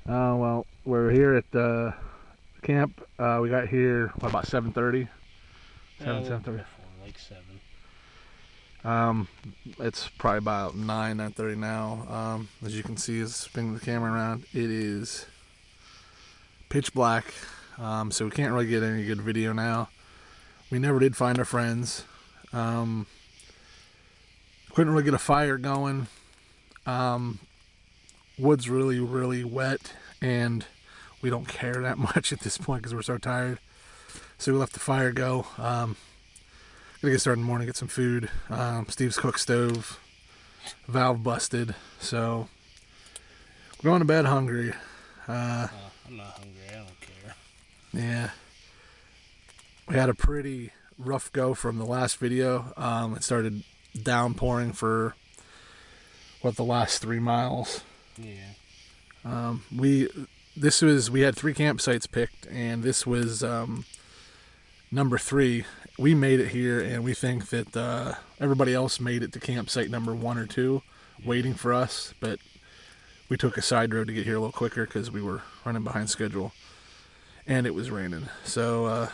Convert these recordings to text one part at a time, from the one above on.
Well, we're here at the camp. We got here about 7:30. Yeah, 7:30. before, like 7. It's probably about 9:30 now. As you can see, as spinning the camera around, it is pitch black. So we can't really get any good video now. We never did find our friends. Couldn't really get a fire going. Wood's really wet, and we don't care that much at this point because we're so tired. So we left the fire go. Gonna get started in the morning, get some food. Steve's cook stove, valve busted. So we're going to bed hungry. I'm not hungry, I don't care. Yeah. We had a pretty rough go from the last video. It started downpouring for the last 3 miles. Yeah. We had 3 campsites picked, and this was number 3. We made it here, and we think that everybody else made it to campsite number 1 or 2, waiting for us. But we took a side road to get here a little quicker because we were running behind schedule, and it was raining. So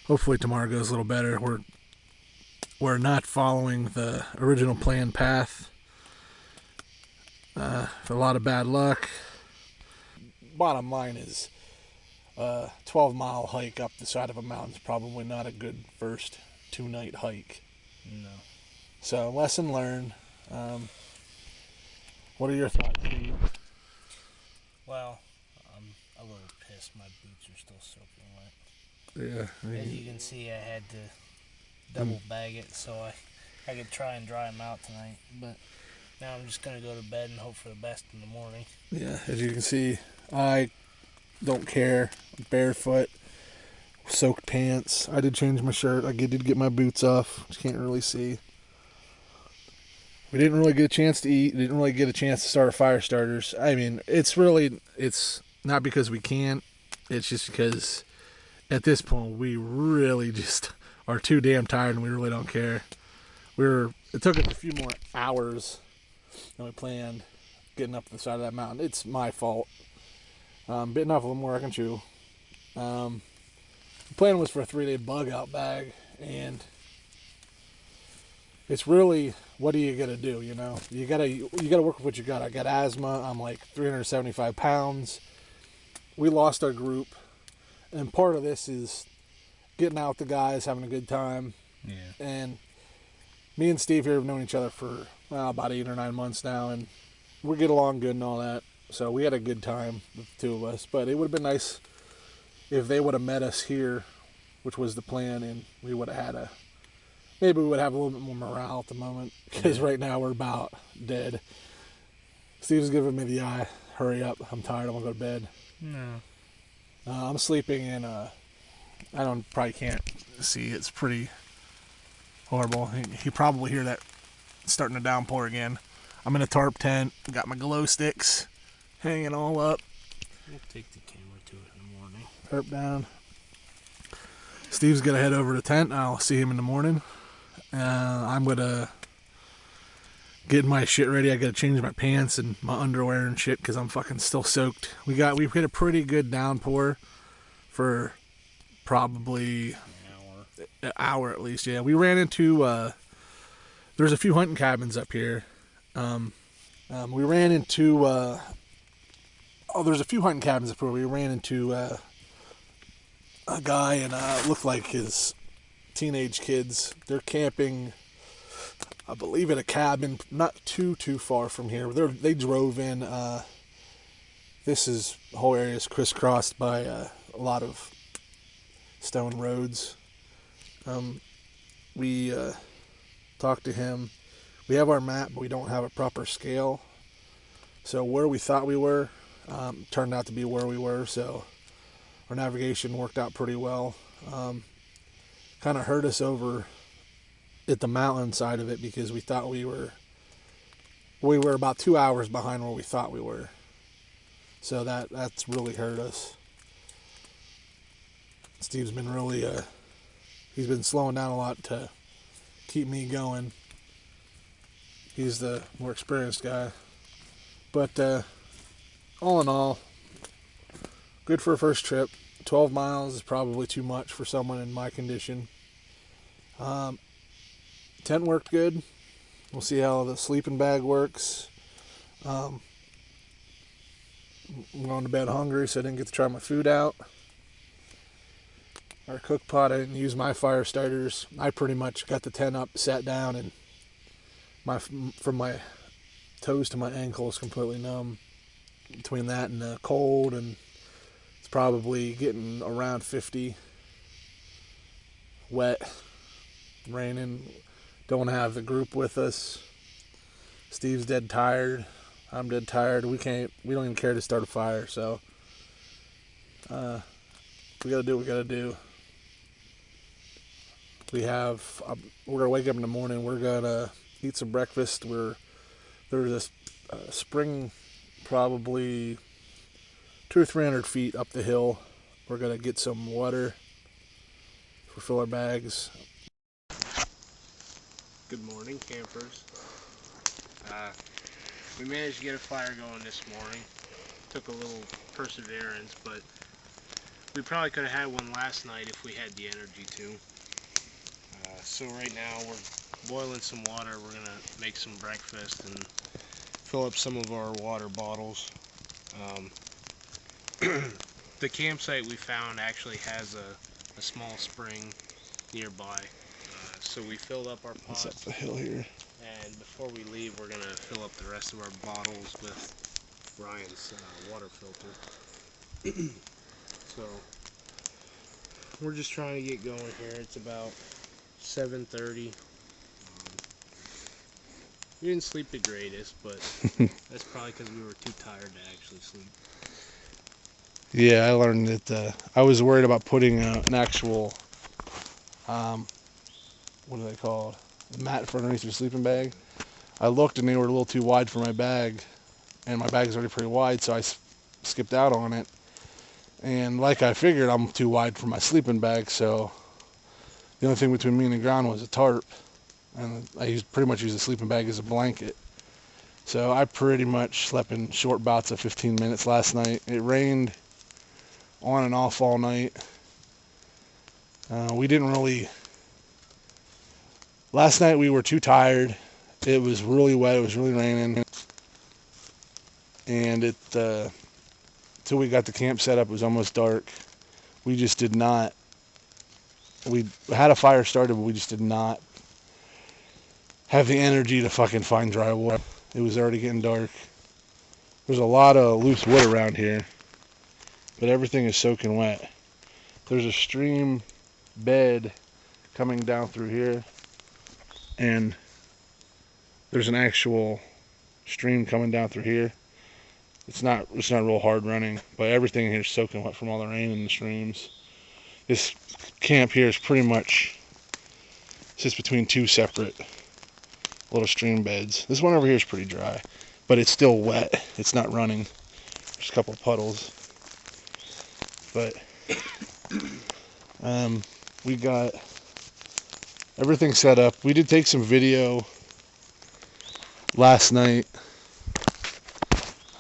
hopefully tomorrow goes a little better. We're not following the original planned path. For a lot of bad luck. Bottom line is, 12-mile hike up the side of a mountain is probably not a good first 2-night hike. No. So, lesson learned. What are your thoughts, Steve? Well, I'm a little pissed my boots are still soaking wet. Yeah. As you can see, I had to double bag it so I could try and dry them out tonight. But now I'm just going to go to bed and hope for the best in the morning. Yeah, as you can see, I don't care. I'm barefoot, soaked pants. I did change my shirt. I did get my boots off. Just can't really see. We didn't really get a chance to eat. Didn't really get a chance to start fire starters. I mean, it's not because we can't. It's just because at this point we really just are too damn tired and we really don't care. It took us a few more hours than we planned getting up the side of that mountain. It's my fault. Bitten off a little more I can chew. The plan was for a 3-day Bugout bag, and it's really, what are you gonna do? You know, you gotta work with what you got. I got asthma. I'm like 375 pounds. We lost our group, and part of this is getting out with the guys, having a good time. Yeah. And me and Steve here have known each other for about 8 or 9 months now, and we get along good and all that. So we had a good time, the 2 of us. But it would have been nice if they would have met us here, which was the plan, and we would have maybe we would have a little bit more morale at the moment, because right now we're about dead. Steve's giving me the eye. Hurry up, I'm tired, I want to go to bed. No. I'm sleeping in probably can't see, it's pretty horrible. He probably hear that starting to downpour again. I'm in a tarp tent, got my glow sticks hanging all up. We'll take the camera to it in the morning. Tarp down. Steve's gonna head over to the tent. I'll see him in the morning. I'm gonna get my shit ready. I gotta change my pants and my underwear and shit because I'm fucking still soaked. We've hit a pretty good downpour for probably an hour at least. Yeah, we ran into there's a few hunting cabins up here. We ran into there's a few hunting cabins up here. We ran into a guy and looked like his teenage kids. They're camping, I believe, at a cabin not too far from here. They drove in. The whole area is crisscrossed by a lot of stone roads. We talked to him. We have our map, but we don't have a proper scale. So where we thought we were turned out to be where we were. So our navigation worked out pretty well. Kind of hurt us over at the mountain side of it because we thought we were about 2 hours behind where we thought we were. So that's really hurt us. Steve's been really he's been slowing down a lot to keep me going. He's the more experienced guy. But all in all, good for a first trip. 12 miles is probably too much for someone in my condition. Tent worked good. We'll see how the sleeping bag works. I'm going to bed hungry, so I didn't get to try my food out. Our cook pot, I didn't use my fire starters. I pretty much got the tent up, sat down, and from my toes to my ankles completely numb. Between that and the cold, and it's probably getting around 50. Wet, raining. Don't have the group with us. Steve's dead tired. I'm dead tired. We don't even care to start a fire, so we gotta do what we gotta do. We're gonna wake up in the morning. We're gonna eat some breakfast. There's a spring, probably 200 or 300 feet up the hill. We're gonna get some water. Fill our bags. Good morning, campers. We managed to get a fire going this morning. Took a little perseverance, but we probably could have had one last night if we had the energy to. So right now we're boiling some water. We're gonna make some breakfast and fill up some of our water bottles. The campsite we found actually has a small spring nearby. So we filled up our pots. It's up the hill here. And before we leave, we're going to fill up the rest of our bottles with Ryan's water filter. So we're just trying to get going here. It's about 7:30. We didn't sleep the greatest, but that's probably because we were too tired to actually sleep. Yeah, I learned that I was worried about putting an actual, what are they called? A mat for underneath your sleeping bag. I looked and they were a little too wide for my bag, and my bag's already pretty wide, so I skipped out on it. And like I figured, I'm too wide for my sleeping bag, so the only thing between me and the ground was a tarp, and I pretty much used the sleeping bag as a blanket. So I pretty much slept in short bouts of 15 minutes last night. It rained on and off all night. We didn't really... Last night we were too tired. It was really wet. It was really raining. And till we got the camp set up, it was almost dark. We just did not... We had a fire started, but we just did not have the energy to fucking find dry wood. It was already getting dark. There's a lot of loose wood around here, but everything is soaking wet. There's a stream bed coming down through here, and there's an actual stream coming down through here. It's not real hard running, but everything here is soaking wet from all the rain and the streams. This camp here is pretty much sits between two separate little stream beds. This one over here is pretty dry, but it's still wet. It's not running. There's a couple of puddles, but we got everything set up. We did take some video last night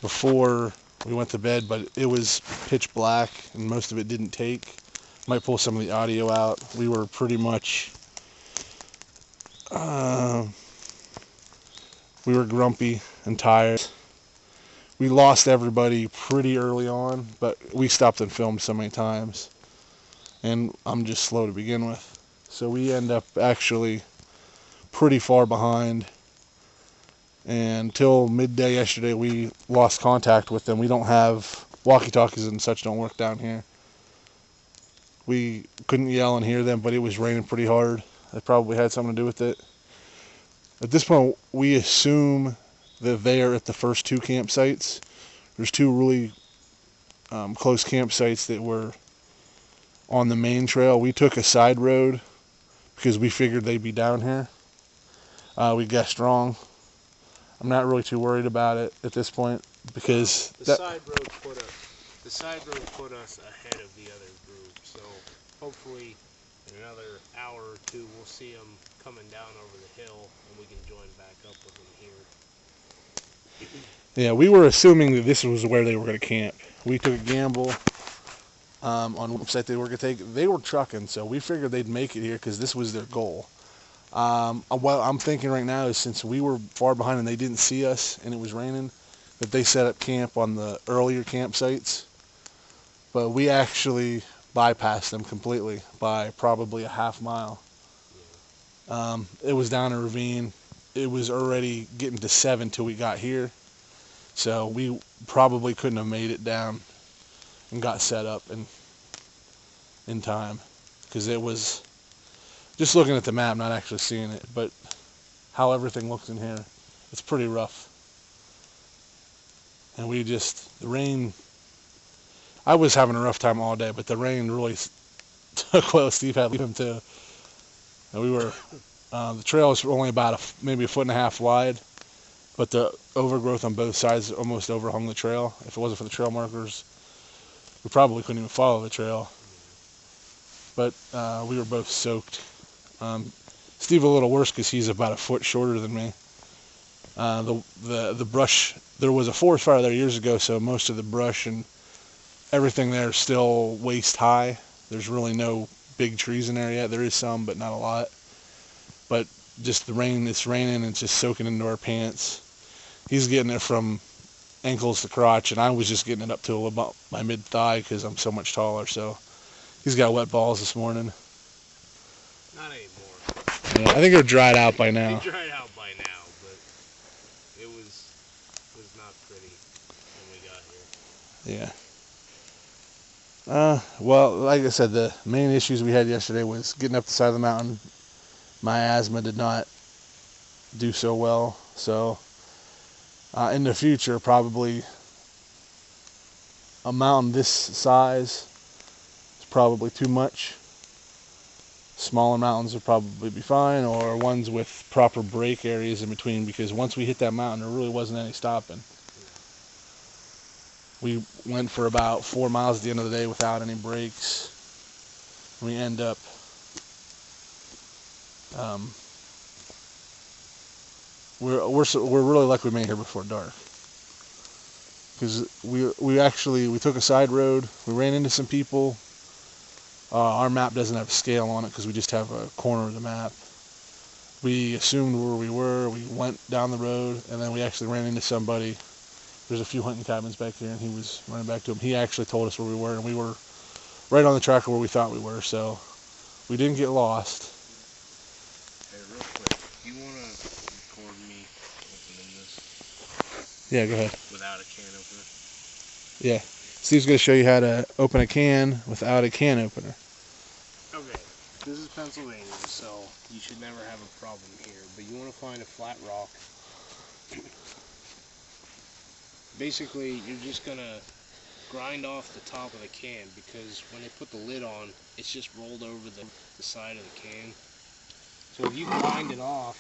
before we went to bed, but it was pitch black and most of it didn't take. Might pull some of the audio out. We were pretty much we were grumpy and tired. We lost everybody pretty early on, but we stopped and filmed so many times, and I'm just slow to begin with, so we end up actually pretty far behind. And until midday yesterday, we lost contact with them. We don't have walkie-talkies and such, don't work down here. We couldn't yell and hear them, but it was raining pretty hard. That probably had something to do with it. At this point, we assume that they are at the first two campsites. There's two really close campsites that were on the main trail. We took a side road because we figured they'd be down here. We guessed wrong. I'm not really too worried about it at this point because the side road put us ahead of the other group. So hopefully in another hour or two we'll see them coming down over the hill and we can join back up with them here. Yeah, we were assuming that this was where they were going to camp. We took a gamble on what site they were going to take. They were trucking, so we figured they'd make it here because this was their goal. What I'm thinking right now is since we were far behind and they didn't see us and it was raining, that they set up camp on the earlier campsites. But we actually bypassed them completely by probably a half mile. It was down a ravine. It was already getting to 7 till we got here. So we probably couldn't have made it down and got set up in time. Because it was, just looking at the map, not actually seeing it, but how everything looks in here, it's pretty rough. And the rain, I was having a rough time all day, but the rain really took what Steve had leave him to. And we were, the trail was only about maybe a foot and a half wide, but the overgrowth on both sides almost overhung the trail. If it wasn't for the trail markers, we probably couldn't even follow the trail. But we were both soaked. Steve a little worse because he's about a foot shorter than me. The brush, there was a forest fire there years ago, so most of the brush and everything there is still waist high. There's really no big trees in there yet. There is some, but not a lot. But just the rain, it's raining and it's just soaking into our pants. He's getting it from ankles to crotch, and I was just getting it up to about my mid-thigh because I'm so much taller. So he's got wet balls this morning. Not anymore. Yeah, I think they're dried out by now. They dried out by now, but it was not pretty when we got here. Yeah. Well, like I said, the main issues we had yesterday was getting up the side of the mountain. My asthma did not do so well, so in the future, probably a mountain this size is probably too much. Smaller mountains would probably be fine, or ones with proper break areas in between, because once we hit that mountain, there really wasn't any stopping. We went for about 4 miles at the end of the day without any breaks. We end up we're really lucky we made it here before dark, because we took a side road. We ran into some people. Our map doesn't have scale on it because we just have a corner of the map. We assumed where we were. We went down the road, and then we actually ran into somebody. There's a few hunting cabins back here, and he was running back to them. He actually told us where we were, and we were right on the track of where we thought we were, so we didn't get lost. Hey, real quick, do you want to record me opening this? Yeah, go ahead. Without a can opener? Yeah. Steve's going to show you how to open a can without a can opener. Okay, this is Pennsylvania, so you should never have a problem here, but you want to find a flat rock. Basically, you're just going to grind off the top of the can, because when they put the lid on, it's just rolled over the side of the can. So if you grind it off,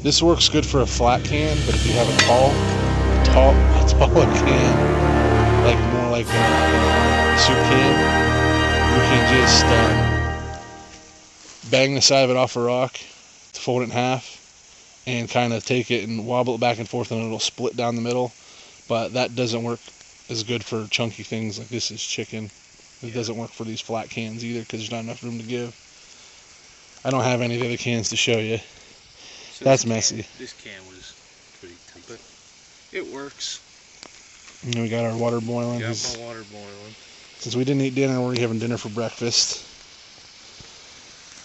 This works good for a flat can, but if you have a taller can, like more like a soup can, you can just bang the side of it off a rock to fold it in half and kind of take it and wobble it back and forth, and it'll split down the middle. but that doesn't work as good for chunky things like this is chicken. It doesn't work for these flat cans either because there's not enough room to give. I don't have any of the other cans to show you. So That's messy. This can was pretty tight, but it works. And then we got our water boiling. Got my water boiling. Since we didn't eat dinner, we're having dinner for breakfast.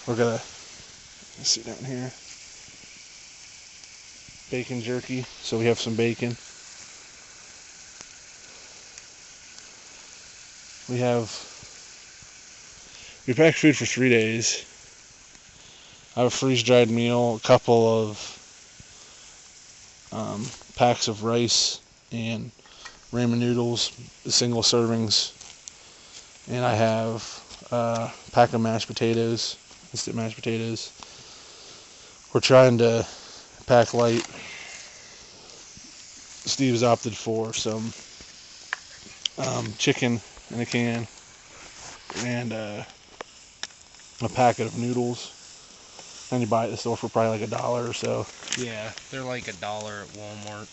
We're gonna sit down here. Bacon jerky. So we have some bacon. We packed food for 3 days. I have a freeze-dried meal, a couple of packs of rice and ramen noodles, single servings, and I have a pack of mashed potatoes, instant mashed potatoes. We're trying to pack light. Steve's opted for some chicken in a can and a packet of noodles. And you buy it at the store for probably like $1 or so. Yeah, they're like $1 at Walmart.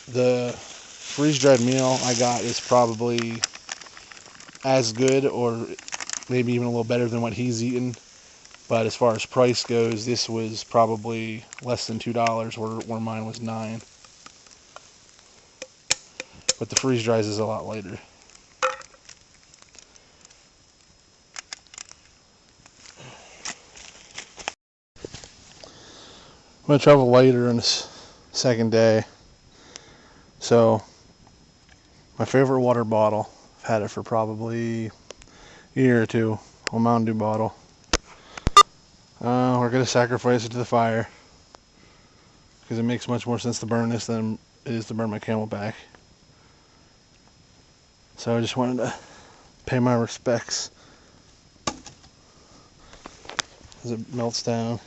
The freeze-dried meal I got is probably as good or maybe even a little better than what he's eaten. But as far as price goes, this was probably less than $2, where mine was $9. But the freeze-dries is a lot lighter. I'm going to travel lighter on this second day. So, my favorite water bottle, I've had it for probably a year or two, a Mountain Dew bottle. We're going to sacrifice it to the fire because it makes much more sense to burn this than it is to burn my Camelback. So I just wanted to pay my respects as it melts down.